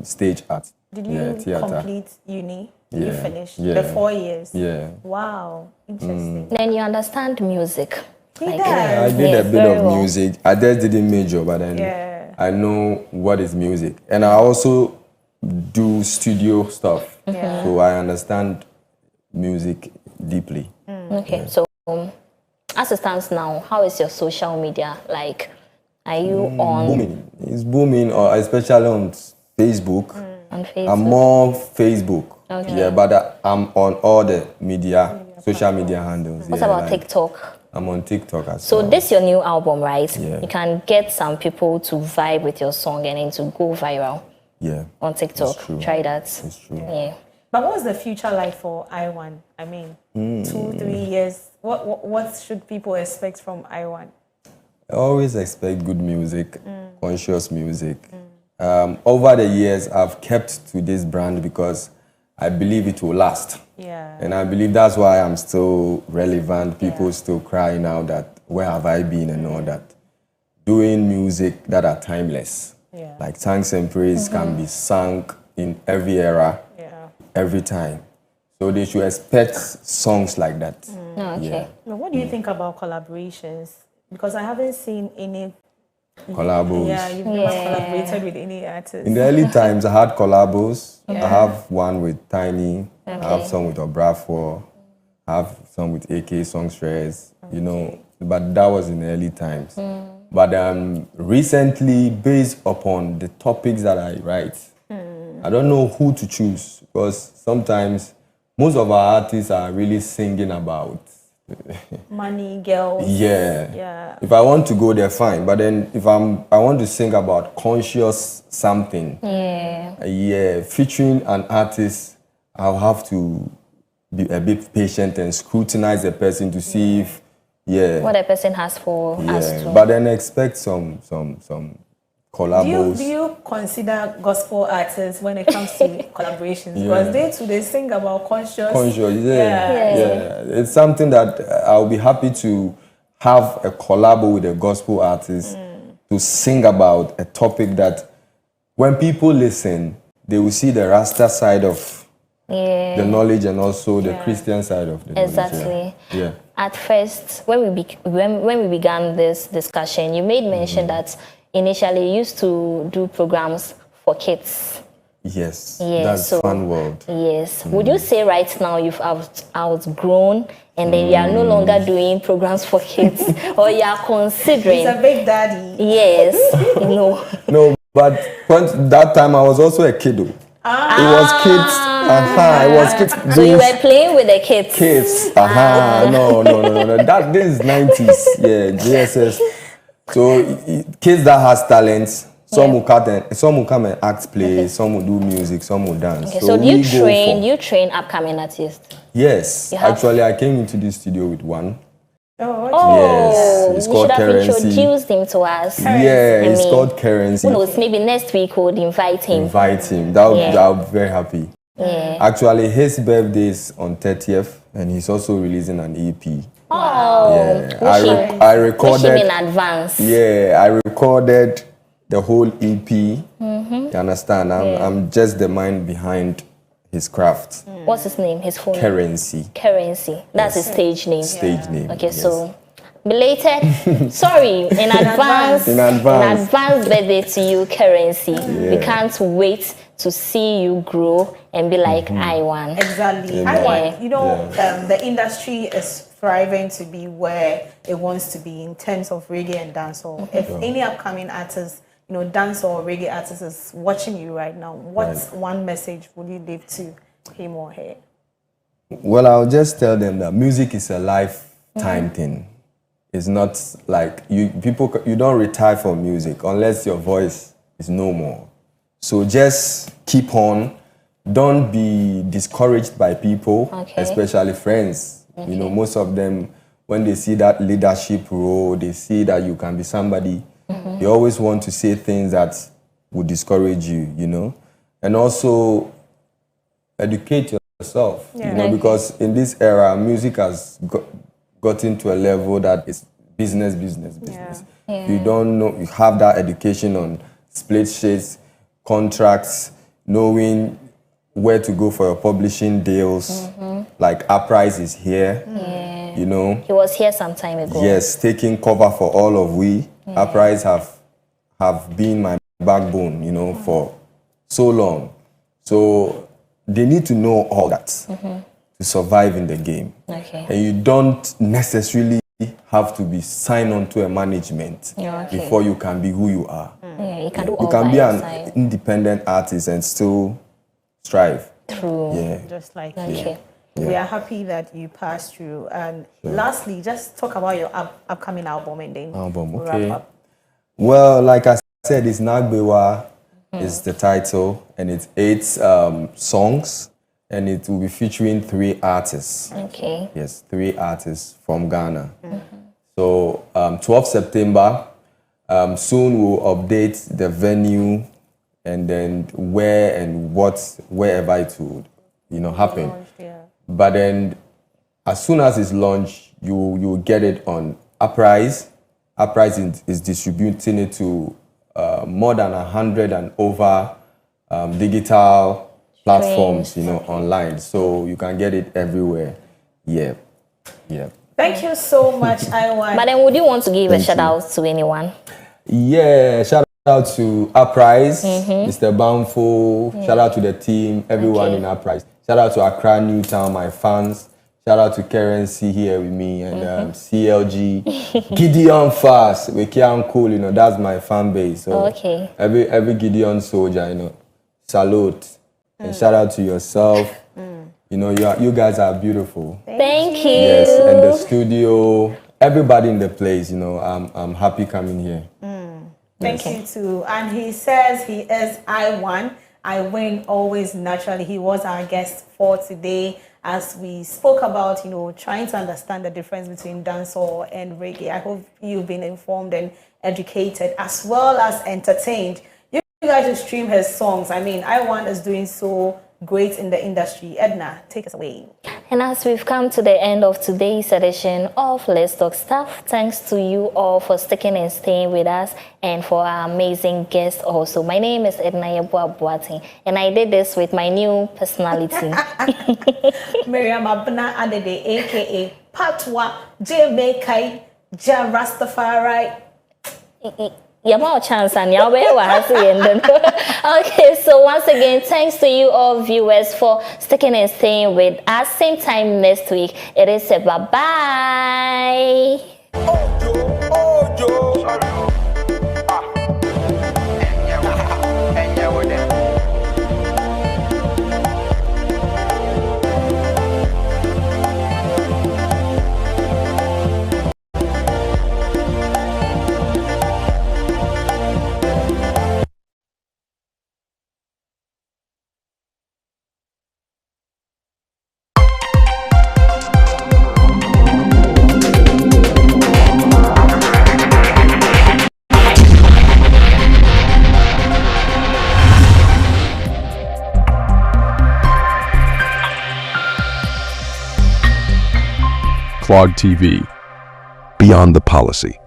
Speaker 4: stage art.
Speaker 2: Did you
Speaker 4: theater.
Speaker 2: complete uni? Did you finish
Speaker 4: Yeah.
Speaker 2: the 4 years?
Speaker 4: Yeah.
Speaker 2: Wow, interesting.
Speaker 1: Then you understand music.
Speaker 2: He
Speaker 1: Like,
Speaker 2: does.
Speaker 4: I did
Speaker 1: Yes,
Speaker 4: a bit
Speaker 1: very
Speaker 4: of
Speaker 1: well.
Speaker 4: music. I just didn't major, but then
Speaker 2: Yeah.
Speaker 4: I know what is music. And I also do studio stuff.
Speaker 2: Yeah.
Speaker 4: So I understand music deeply.
Speaker 1: Okay, so as it stands now, how is your social media? Like, Are you on
Speaker 4: Booming. It's booming, or especially on Facebook.
Speaker 1: on Facebook?
Speaker 4: I'm more Facebook.
Speaker 1: Okay.
Speaker 4: Yeah, but I'm on all the social media handles.
Speaker 1: What
Speaker 4: yeah,
Speaker 1: about
Speaker 4: like,
Speaker 1: TikTok?
Speaker 4: I'm on TikTok as
Speaker 1: So
Speaker 4: well.
Speaker 1: this your new album, right?
Speaker 4: Yeah.
Speaker 1: You can get some people to vibe with your song and then to go viral
Speaker 4: Yeah,
Speaker 1: on TikTok.
Speaker 4: It's true.
Speaker 1: Try that.
Speaker 4: It's true.
Speaker 1: Yeah.
Speaker 2: But what's the future like for I1? I mean, 2-3 years. What should people expect from I1?
Speaker 4: I always expect good music, conscious music. Over the years, I've kept to this brand because I believe it will last.
Speaker 2: Yeah.
Speaker 4: And I believe that's why I'm still relevant. People still cry now that where have I been and all that. Doing music that are timeless.
Speaker 2: Yeah.
Speaker 4: Like thanks and praise can be sung in every era,
Speaker 2: Yeah.
Speaker 4: every time. So they should expect songs like that.
Speaker 1: Oh, okay.
Speaker 4: Yeah.
Speaker 2: Now, what do you think about collaborations? Because I haven't seen any.
Speaker 4: Collabos.
Speaker 2: Yeah, you've never collaborated with any artist.
Speaker 4: In the early times, I had collabos. I have one with Tiny. I have
Speaker 1: Okay.
Speaker 4: some with Obrafour. I have some with AK Songstress. You know, but that was in the early times. But recently, based upon the topics that I write, I don't know who to choose because sometimes most of our artists are really singing about.
Speaker 2: Money, girls.
Speaker 4: Yeah.
Speaker 2: Yeah.
Speaker 4: If I want to go there, fine. But then if I want to sing about conscious something, yeah, featuring an artist, I'll have to be a bit patient and scrutinize the person to see if,
Speaker 1: What a person has for us
Speaker 4: yeah.
Speaker 1: to.
Speaker 4: But then expect some collabos.
Speaker 2: Do you consider gospel artists when it comes to collaborations? Because they too, they sing about conscious.
Speaker 4: Conscious,
Speaker 2: Yeah.
Speaker 4: yeah. It's something that I'll be happy to have a collabo with a gospel artist to sing about a topic that when people listen, they will see the Rasta side of the knowledge and also the Christian side of the knowledge.
Speaker 1: Exactly.
Speaker 4: Yeah.
Speaker 1: At first, when we began this discussion, you made mention that initially you used to do programs for kids.
Speaker 4: Yes.
Speaker 1: Yeah,
Speaker 4: That's
Speaker 1: so-
Speaker 4: fun world.
Speaker 1: Yes. Would you say right now you've outgrown and then you are no longer doing programs for kids, or you are considering?
Speaker 2: He's a big daddy.
Speaker 1: Yes. No.
Speaker 4: No, but that time I was also a kiddo. It was kids. It was kids.
Speaker 1: So you were playing with the kids.
Speaker 4: Kids. No. This is 90s. Yeah, GSS. So kids that has talents. Some will come and act plays. Some will do music. Some will dance.
Speaker 1: Okay, so do you
Speaker 4: we go
Speaker 1: train?
Speaker 4: for-
Speaker 1: Do you train upcoming artists?
Speaker 4: Yes.
Speaker 1: You have-
Speaker 4: Actually, I came into the studio with one.
Speaker 2: Oh,
Speaker 1: Oh,
Speaker 4: it's
Speaker 1: you
Speaker 4: called
Speaker 1: should have
Speaker 4: Currency.
Speaker 1: introduced him to us.
Speaker 4: Yeah, it's
Speaker 1: mean,
Speaker 4: called Currency.
Speaker 1: Who knows? Maybe next week we'll invite him.
Speaker 4: Invite him. I'll be very happy.
Speaker 1: Yeah.
Speaker 4: Actually, his birthday is on 30th, and he's also releasing an EP.
Speaker 1: Oh,
Speaker 4: Yeah,
Speaker 1: wish
Speaker 4: I
Speaker 1: him
Speaker 4: recorded.
Speaker 1: in advance.
Speaker 4: Yeah, I recorded the whole EP. You understand? I'm just the mind behind his craft.
Speaker 1: What's his name? His full name?
Speaker 4: Currency.
Speaker 1: Currency. That's his stage name.
Speaker 4: Stage name.
Speaker 1: Okay,
Speaker 4: yes.
Speaker 1: so belated, sorry, in advance,
Speaker 4: In advance.
Speaker 1: birthday to you, Currency. We can't wait to see you grow and be like I1.
Speaker 2: exactly.
Speaker 4: Yeah.
Speaker 2: I want, you know, the industry is thriving to be where it wants to be in terms of reggae and dancehall. If any upcoming artist, you know, dancehall or reggae artist is watching you right now, what one message would you leave to him or her?
Speaker 4: Well, I'll just tell them that music is a lifetime thing. It's not like you don't retire from music unless your voice is no more. So just keep on. Don't be discouraged by people, especially friends. You know, most of them, when they see that leadership role, they see that you can be somebody, they always want to say things that would discourage you, you know. And also educate yourself, you know, because in this era, music has gotten to a level that is business. You don't know, you have that education on split sheets, contracts, knowing where to go for your publishing deals. Like Uprise is here, you know.
Speaker 1: He was here some time ago.
Speaker 4: Yes, taking cover for all of we. Uprise have been my backbone, you know, for so long. So they need to know all that to survive in the game.
Speaker 1: Okay.
Speaker 4: And you don't necessarily have to be signed on to a management
Speaker 1: Okay.
Speaker 4: before you can be who you are.
Speaker 1: Yeah, you can do
Speaker 4: You
Speaker 1: all
Speaker 4: can
Speaker 1: by
Speaker 4: be an
Speaker 1: yourself.
Speaker 4: independent artist and still strive.
Speaker 1: True.
Speaker 4: Yeah.
Speaker 2: Just like
Speaker 1: Okay.
Speaker 2: we are happy that you passed through. And lastly, just talk about your upcoming album and then
Speaker 4: Album,
Speaker 2: we'll
Speaker 4: okay.
Speaker 2: wrap up.
Speaker 4: Well, like I said, it's Nagbewa is the title, and it's 8 songs, and it will be featuring 3 artists.
Speaker 1: Okay.
Speaker 4: Yes, 3 artists from Ghana. So 12 September, soon we'll update the venue and then where and wherever it would, happen.
Speaker 2: Yeah.
Speaker 4: But then as soon as it's launched, you will get it on Uprise. Uprise is distributing it to more than 100 and over digital platforms, online. So you can get it everywhere. Yeah.
Speaker 2: Thank you so much, Iwan.
Speaker 1: But then, would you want to give a
Speaker 4: Thank
Speaker 1: shout
Speaker 4: you.
Speaker 1: out to anyone?
Speaker 4: Yeah, shout out to Uprise, Mr. Bamfo, shout out to the team, everyone in Uprise. Shout out to Accra Newtown, my fans. Shout out to Karen C here with me and CLG, Gideon Fast, Wekian Cool, that's my fan base. So
Speaker 1: Okay.
Speaker 4: every Gideon soldier, salute. And shout out to yourself. You guys are beautiful.
Speaker 1: Thank you.
Speaker 4: Yes, and the studio, everybody in the place, I'm happy coming here.
Speaker 2: Thank you too. And he says he is I win always naturally. He was our guest for today as we spoke about, trying to understand the difference between dancehall and reggae. I hope you've been informed and educated as well as entertained. You guys should stream his songs. I mean, I1 is doing so great in the industry. Edna, take us away.
Speaker 1: And as we've come to the end of today's edition of Let's Talk Stuff, thanks to you all for sticking and staying with us and for our amazing guests also. My name is Edna Yeboah Boateng, and I did this with my new personality.
Speaker 2: Miriam Abna Adede, aka Patwa, Jamaica, Ja Rastafari.
Speaker 1: Okay, so once again, thanks to you all viewers for sticking and staying with us. Same time next week. It is a bye-bye.
Speaker 5: Clog TV, Beyond the Policy.